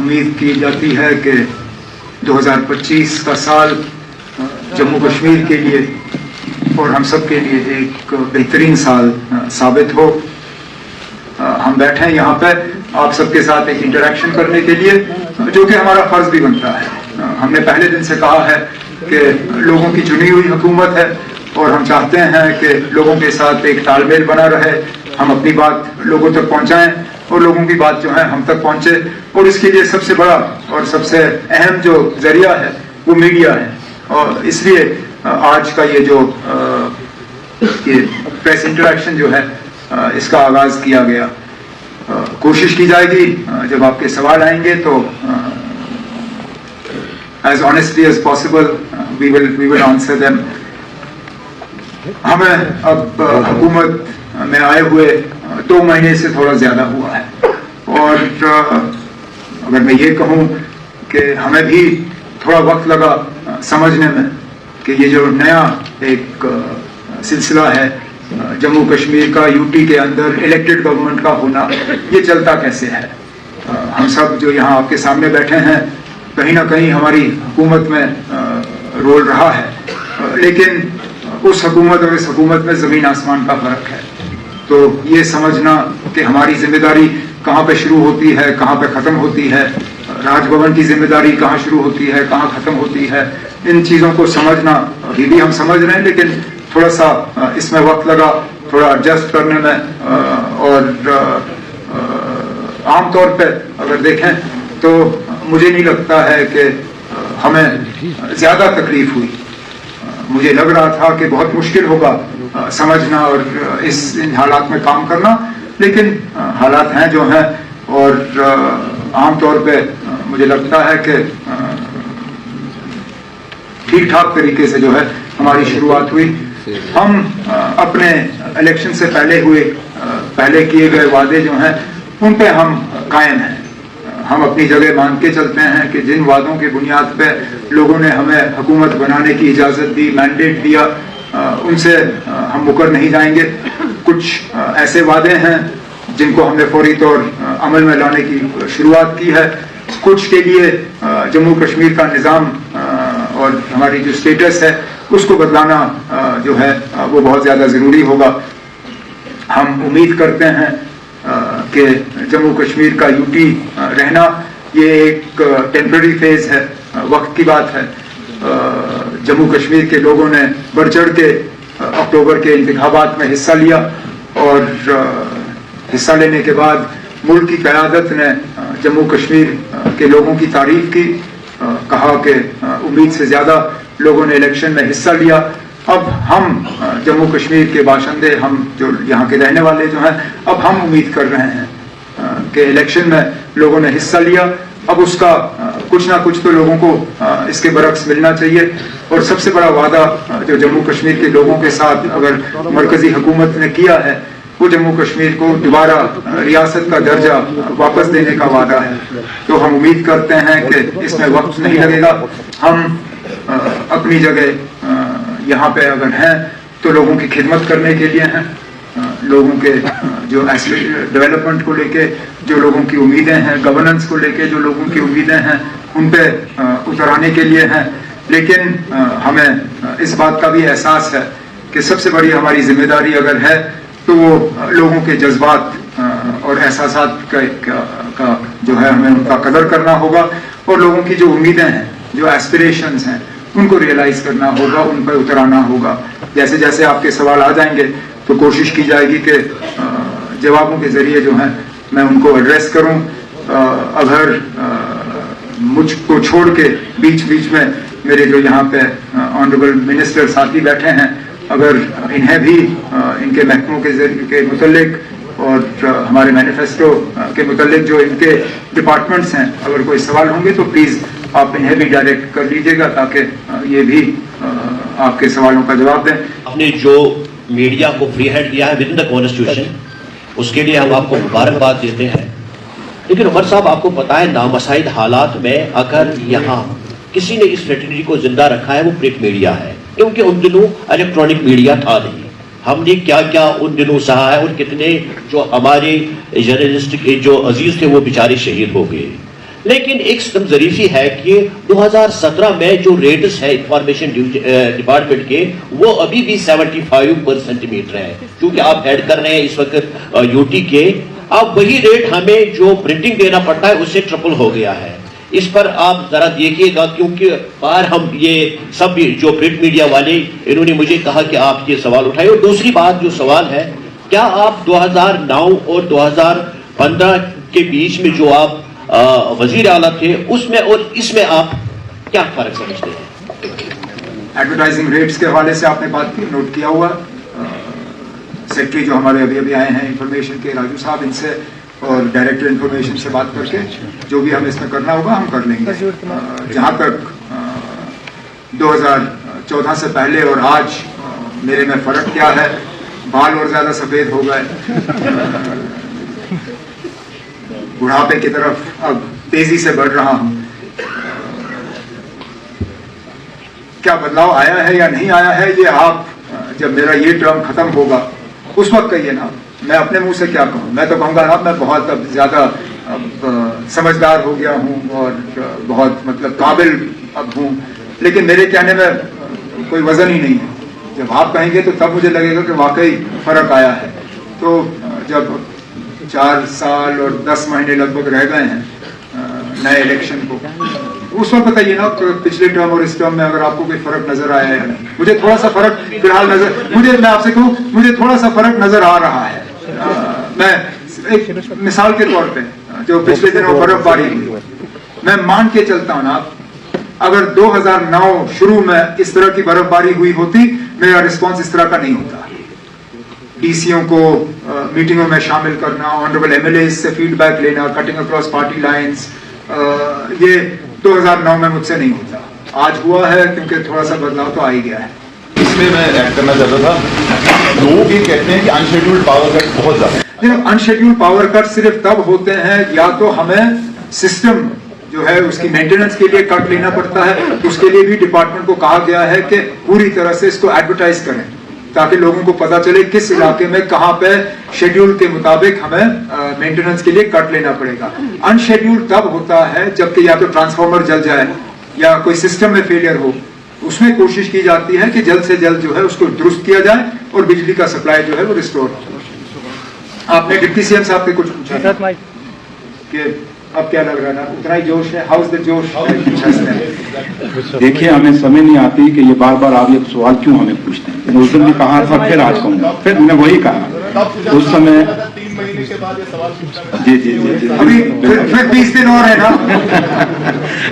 امید کی جاتی ہے کہ 2025 کا سال جموں کشمیر کے لیے اور ہم سب کے لیے ایک بہترین سال ثابت ہو. ہم بیٹھے ہیں یہاں پہ آپ سب کے ساتھ ایک انٹریکشن کرنے کے لیے جو کہ ہمارا فرض بھی بنتا ہے. ہم نے پہلے دن سے کہا ہے کہ لوگوں کی چنی ہوئی حکومت ہے اور ہم چاہتے ہیں کہ لوگوں کے ساتھ ایک تال میل بنا رہے, ہم اپنی بات لوگوں تک پہنچائیں اور لوگوں کی بات جو ہے ہم تک پہنچے. اور اس کے لیے سب سے بڑا اور سب سے اہم جو ذریعہ ہے وہ میڈیا ہے. اور اس لیے آج کا یہ جو پریس انٹریکشن جو ہے اس کا آغاز کیا گیا. کوشش کی جائے گی جب آپ کے سوال آئیں گے تو as honestly as possible we will answer them. ہمیں اب حکومت میں آئے ہوئے 2 مہینے سے تھوڑا زیادہ ہوا ہے اور اگر میں یہ کہوں کہ ہمیں بھی تھوڑا وقت لگا سمجھنے میں کہ یہ جو نیا ایک سلسلہ ہے جموں کشمیر کا, یو ٹی کے اندر الیکٹڈ گورنمنٹ کا ہونا, یہ چلتا کیسے ہے. ہم سب جو یہاں آپ کے سامنے بیٹھے ہیں کہیں نہ کہیں ہماری حکومت میں رول رہا ہے, لیکن اس حکومت اور اس حکومت میں زمین آسمان کا فرق ہے. تو یہ سمجھنا کہ ہماری ذمہ داری کہاں پہ شروع ہوتی ہے کہاں پہ ختم ہوتی ہے, راج بھون کی ذمہ داری کہاں شروع ہوتی ہے کہاں ختم ہوتی ہے, ان چیزوں کو سمجھنا ابھی بھی ہم سمجھ رہے ہیں, لیکن تھوڑا سا اس میں وقت لگا تھوڑا ایڈجسٹ کرنے میں. اور عام طور پہ اگر دیکھیں تو مجھے نہیں لگتا ہے کہ ہمیں زیادہ تکلیف ہوئی. مجھے لگ رہا تھا کہ بہت مشکل ہوگا سمجھنا اور ان حالات میں کام کرنا, لیکن حالات ہیں جو ہیں. اور عام طور پہ مجھے لگتا ہے کہ ٹھیک ٹھاک طریقے سے جو ہے ہماری شروعات ہوئی. ہم اپنے الیکشن سے پہلے کیے گئے وعدے جو ہیں ان پہ ہم قائم ہیں. ہم اپنی جگہ مان کے چلتے ہیں کہ جن وعدوں کے بنیاد پہ لوگوں نے ہمیں حکومت بنانے کی اجازت دی, مینڈیٹ دیا, ان سے ہم مکر نہیں جائیں گے. کچھ ایسے وعدے ہیں جن کو ہم نے فوری طور عمل میں لانے کی شروعات کی ہے. کچھ کے لیے جموں کشمیر کا نظام اور ہماری جو اسٹیٹس ہے اس کو بدلانا جو ہے وہ بہت زیادہ ضروری ہوگا. ہم امید کرتے ہیں کہ جموں کشمیر کا یو ٹی رہنا یہ ایک ٹیمپرری فیز ہے, وقت کی بات ہے. جموں کشمیر کے لوگوں نے بڑھ چڑھ کے اکتوبر کے انتخابات میں حصہ لیا اور حصہ لینے کے بعد ملک کی قیادت نے جموں کشمیر کے لوگوں کی تعریف کی, کہا کہ امید سے زیادہ لوگوں نے الیکشن میں حصہ لیا. اب ہم جموں کشمیر کے باشندے, ہم جو یہاں کے رہنے والے جو ہیں, اب ہم امید کر رہے ہیں کہ الیکشن میں لوگوں نے حصہ لیا, اب اس کا کچھ نہ کچھ تو لوگوں کو اس کے برعکس ملنا چاہیے. اور سب سے بڑا وعدہ جو جموں کشمیر کے لوگوں کے ساتھ اگر مرکزی حکومت نے کیا ہے وہ جموں کشمیر کو دوبارہ ریاست کا درجہ واپس دینے کا وعدہ ہے. تو ہم امید کرتے ہیں کہ اس میں وقت نہیں لگے گا. ہم اپنی جگہ یہاں پہ اگر ہیں تو لوگوں کی خدمت کرنے کے لیے ہیں, لوگوں کے جو ڈیولپمنٹ کو لے کے جو لوگوں کی امیدیں ہیں, گورننس کو لے کے جو لوگوں کی امیدیں ہیں ان پہ اتر آنے کے لیے ہیں. لیکن ہمیں اس بات کا بھی احساس ہے کہ سب سے بڑی ہماری ذمہ داری اگر ہے تو وہ لوگوں کے جذبات اور احساسات کا جو ہے ہمیں ان کا قدر کرنا ہوگا, اور لوگوں کی جو امیدیں ہیں, جو ایسپریشنز ہیں, ان کو ریئلائز کرنا ہوگا, ان پہ اترانا ہوگا. جیسے جیسے آپ کے سوال آ جائیں گے تو کوشش کی جائے گی کہ جوابوں کے ذریعے جو ہیں میں ان کو ایڈریس کروں. اگر مجھ کو چھوڑ کے بیچ میں میرے جو یہاں پہ آنریبل منسٹر ساتھی بیٹھے ہیں, اگر انہیں بھی ان کے محکموں کے متعلق اور ہمارے مینیفیسٹو کے متعلق جو ان کے ڈپارٹمنٹس ہیں اگر کوئی سوال ہوں گے تو پلیز آپ انہیں بھی ڈائریکٹ کر لیجیے گا تاکہ یہ بھی آپ کے سوالوں کا جواب دیں. آپ نے جو میڈیا کو فری ہینڈ دیا ہے ود ان دا کانسٹیٹیوشن, اس کے لیے ہم آپ کو مبارکباد دیتے ہیں. لیکن عمر صاحب آپ کو پتا ہے نامساعد حالات میں اگر یہاں کسی نے اس اسٹریٹجی کو زندہ رکھا ہے وہ پرنٹ میڈیا ہے, کیونکہ ان دنوں الیکٹرانک میڈیا تھا نہیں. ہم نے کیا کیا ان دنوں سہا ہے, اور کتنے جو ہمارے جرنلسٹ کے جو عزیز تھے وہ بیچارے شہید ہو گئے. لیکن ایک سٹم ظریفی ہے کہ 2017 میں جو ریٹس ہے انفارمیشن ڈپارٹمنٹ کے وہ ابھی بھی 75% ہے. کیونکہ آپ ایڈ کر رہے ہیں اس وقت یو ٹی کے, اب وہی ریٹ ہمیں جو پرنٹنگ دینا پڑتا ہے اس سے ٹرپل ہو گیا ہے. اس پر آپ ذرا دیکھیے گا, کیونکہ باہر ہم یہ سب جو پرنٹ میڈیا والے انہوں نے مجھے کہا کہ آپ یہ سوال اٹھائے. اور دوسری بات جو سوال ہے, کیا آپ 2009 اور 2015 کے بیچ میں جو آپ وزیر اعلیٰ تھے اس میں اور اس میں آپ کیا فرق سمجھتے ہیں؟ ایڈورٹائزنگ ریٹس کے حوالے سے آپ نے بات کی, نوٹ کیا ہوا. سیکرٹری جو ہمارے ابھی آئے ہیں انفارمیشن کے, راجو صاحب, ان سے اور ڈائریکٹر انفارمیشن سے بات کر کے جو بھی ہمیں اس میں کرنا ہوگا ہم کر لیں گے. جہاں تک 2014 سے پہلے اور آج میرے میں فرق کیا ہے, بال اور زیادہ سفید ہو گئے, بڑھاپے کی طرف اب تیزی سے بڑھ رہا ہوں. کیا بدلاؤ آیا ہے یا نہیں آیا ہے, یہ آپ جب میرا یہ ٹرم ختم ہوگا اس وقت کہیے نا. میں اپنے منہ سے کیا کہوں, میں تو کہوں گا نا میں بہت اب زیادہ سمجھدار ہو گیا ہوں اور بہت مطلب قابل اب ہوں, لیکن میرے کہنے میں کوئی وزن ہی نہیں ہے. جب آپ کہیں گے تو تب مجھے لگے گا کہ واقعی فرق آیا ہے. تو جب 4 سال اور 10 مہینے لگ بھگ رہ گئے ہیں نئے الیکشن کو, اس وقت بتائیے نا پچھلے ٹرم اور اس ٹرم میں اگر آپ کو کوئی فرق نظر آیا ہے. مجھے تھوڑا سا فرق فی الحال میں آپ سے کہوں مجھے تھوڑا سا فرق نظر آ رہا ہے. میں ایک مثال کے طور پہ جو پچھلے دنوں برف باری ہوئی, میں مان کے چلتا ہوں نا, اگر 2009 شروع میں اس طرح کی برف باری ہوئی ہوتی میرا رسپانس اس طرح کا نہیں ہوتا. ڈی سیوں کو میٹنگوں میں شامل کرنا, آنریبل ایم ایل اے سے فیڈ بیک لینا, کٹنگ اکراس پارٹی لائنز, یہ 2009 میں مجھ سے نہیں ہوتا. آج ہوا ہے کیونکہ تھوڑا سا بدلاؤ تو آ ہی گیا ہے. اس میں ایڈ کرنا چاہتا تھا, لوگ یہ کہتے ہیں کہ انشیڈیولڈ پاور کٹ بہت زیادہ. انشیڈیولڈ پاور کٹ صرف تب ہوتے ہیں یا تو ہمیں سسٹم جو ہے اس کی مینٹیننس کے لیے کٹ لینا پڑتا ہے, اس کے لیے بھی ڈپارٹمنٹ کو کہا گیا ہے کہ پوری طرح سے اس کو ایڈورٹائز کریں تاکہ لوگوں کو پتا چلے کس علاقے میں کہاں پہ شیڈیول کے مطابق ہمیں مینٹیننس کے لیے کٹ لینا پڑے گا. انشیڈیول تب ہوتا ہے جبکہ یا تو ٹرانسفارمر جل جائے یا کوئی سسٹم میں فیلئر ہو. اس میں کوشش کی جاتی ہے کہ جلد سے جلد جو ہے اس کو درست کیا جائے اور بجلی کا سپلائی جو ہے وہ ریسٹور ہو. آپ نے ڈپٹی سی ایم صاحب سے کچھ پوچھا کہ اب کیا لگ رہا ہے, اتنا ہی جوش ہے, ہاؤس دا جوش. دیکھیے ہمیں سمجھ نہیں آتی کہ یہ بار بار آپ یہ سوال کیوں ہمیں پوچھتے ہیں. میں اس دن بھی کہا تھا, پھر آج کہوں گا, پھر میں وہی کہا اس سمے. جی جی جی جی ابھی 20 دن اور ہے نا,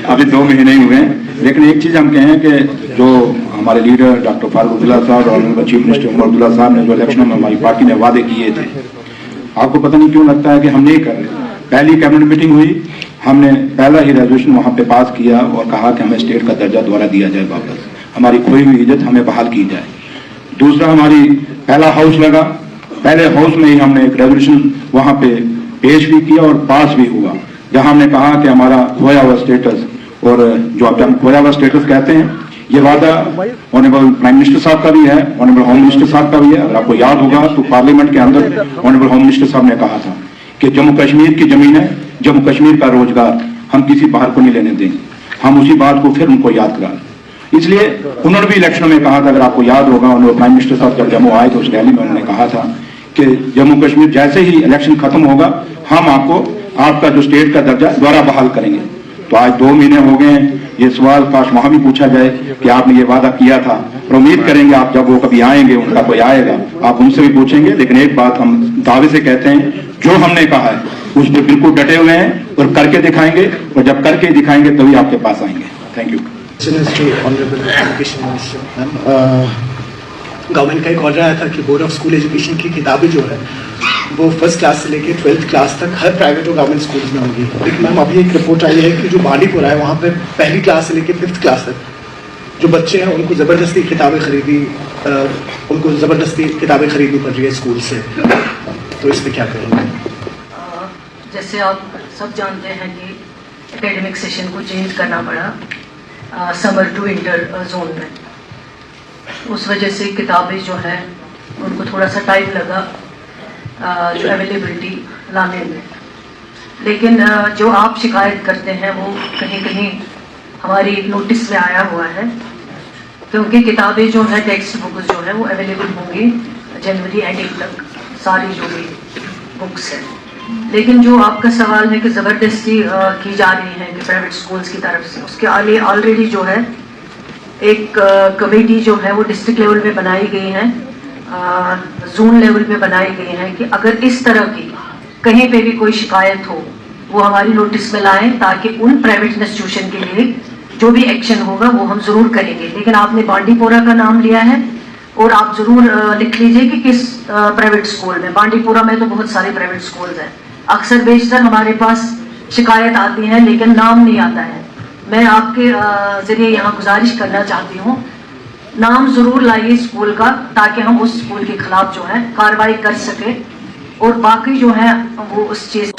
ابھی 2 مہینے ہی ہوئے ہیں. لیکن ایک چیز ہم کہیں کہ جو ہمارے لیڈر ڈاکٹر فاروق عبداللہ صاحب اور چیف منسٹر عمر عبداللہ صاحب نے جو الیکشنوں میں ہماری پارٹی نے وعدے کیے تھے, آپ کو پتہ نہیں کیوں لگتا ہے کہ ہم نہیں کر رہے. پہلی کیبنٹ میٹنگ ہوئی, ہم نے پہلا ہی ریزولوشن وہاں پہ پاس کیا اور کہا کہ ہمیں اسٹیٹ کا درجہ دوبارہ دیا جائے, واپس ہماری کھوئی ہوئی عزت ہمیں بحال کی جائے. دوسرا ہماری پہلا ہاؤس لگا, پہلے ہاؤس میں ہی ہم نے ایک ریزولوشن وہاں پہ پیش بھی کیا اور پاس بھی ہوا, جہاں ہم نے کہا کہ ہمارا کھویا ہوا اسٹیٹس, اور جو اب ہم کھویا ہوا اسٹیٹس کہتے ہیں, یہ وعدہ آنریبل پرائم منسٹر صاحب کا بھی ہے, آنریبل ہوم منسٹر صاحب کا بھی ہے. اگر آپ کو یاد ہوگا تو پارلیمنٹ کے اندر آنریبل ہوم منسٹر صاحب نے کہا تھا کہ جموں کشمیر کی زمین ہے, جموں کشمیر کا روزگار ہم کسی باہر کو نہیں لینے دیں گے. ہم اسی بات کو پھر ان کو یاد کرائیں. اس لیے انہوں نے بھی الیکشنوں میں کہا تھا, اگر آپ کو یاد ہوگا, انہوں پرائم منسٹر صاحب جب جموں آئے تو اس ریلی میں انہوں نے کہا تھا کہ جموں کشمیر جیسے ہی الیکشن ختم ہوگا ہم آپ کو آپ کا جو اسٹیٹ کا درجہ دوبارہ بحال کریں گے. تو آج 2 مہینے ہو گئے ہیں, یہ سوال کاش وہاں بھی پوچھا جائے کہ آپ نے یہ وعدہ کیا تھا, اور امید کریں گے آپ جب وہ کبھی آئیں گے, ان کا کوئی آئے گا, آپ ان سے بھی پوچھیں گے. لیکن ایک بات ہم دعوے سے کہتے ہیں, جو ہم نے کہا ہے اس پہ بالکل ڈٹے ہوئے ہیں اور کر کے دکھائیں گے, اور جب کر کے دکھائیں گے تبھی آپ کے پاس آئیں گے. Thank you. گورنمنٹ کا ایک آرڈر آیا تھا کہ بورڈ آف اسکول ایجوکیشن کی کتابیں جو ہے وہ 1st کلاس سے لے کے 12th کلاس تک ہر پرائیویٹ اور گورنمنٹ اسکولس میں ہوں گی. لیکن میم ابھی ایک رپورٹ آئی ہے کہ جو بانڈی پورہ ہے وہاں پہ 1لی کلاس سے لے کے 5th کلاس تک جو بچے ہیں ان کو زبردستی کتابیں خریدنی پڑ رہی ہے اسکول سے. تو اس پہ کیا کریں گے؟ جیسے آپ سب جانتے ہیں کہ اکیڈمک سیشن کو چینج کرنا پڑا سمر ٹو انٹر زون میں. اس وجہ سے کتابیں جو ہیں ان کو تھوڑا سا ٹائم لگا جو اویلیبلٹی لانے میں. لیکن جو آپ شکایت کرتے ہیں وہ کہیں کہیں ہماری نوٹس میں آیا ہوا ہے، کیونکہ کتابیں جو ہیں ٹیکسٹ بکس جو ہیں وہ اویلیبل ہوں گی جنوری اینڈنگ تک، ساری جو بھی بکس ہیں. لیکن جو آپ کا سوال ہے کہ زبردستی کی جا رہی ہے کہ پرائیویٹ اسکولس کی طرف سے، اس کے آلریڈی جو ہے ایک کمیٹی جو ہے وہ ڈسٹرکٹ لیول میں بنائی گئی ہے، زون لیول میں بنائی گئی ہے کہ اگر اس طرح کی کہیں پہ بھی کوئی شکایت ہو وہ ہماری نوٹس میں لائیں، تاکہ ان پرائیویٹ انسٹیٹیوشن کے لیے جو بھی ایکشن ہوگا وہ ہم ضرور کریں گے. لیکن آپ نے بانڈی پورہ کا نام لیا ہے، اور آپ ضرور لکھ لیجئے کہ کس پرائیویٹ اسکول میں. بانڈی پورہ میں تو بہت سارے پرائیویٹ اسکولز ہیں، اکثر بیشتر ہمارے پاس شکایت آتی ہے لیکن نام نہیں آتا ہے. میں آپ کے ذریعے یہاں گزارش کرنا چاہتی ہوں، نام ضرور لائیے اسکول کا، تاکہ ہم اس اسکول کے خلاف جو ہے کارروائی کر سکیں، اور باقی جو ہے وہ اس چیز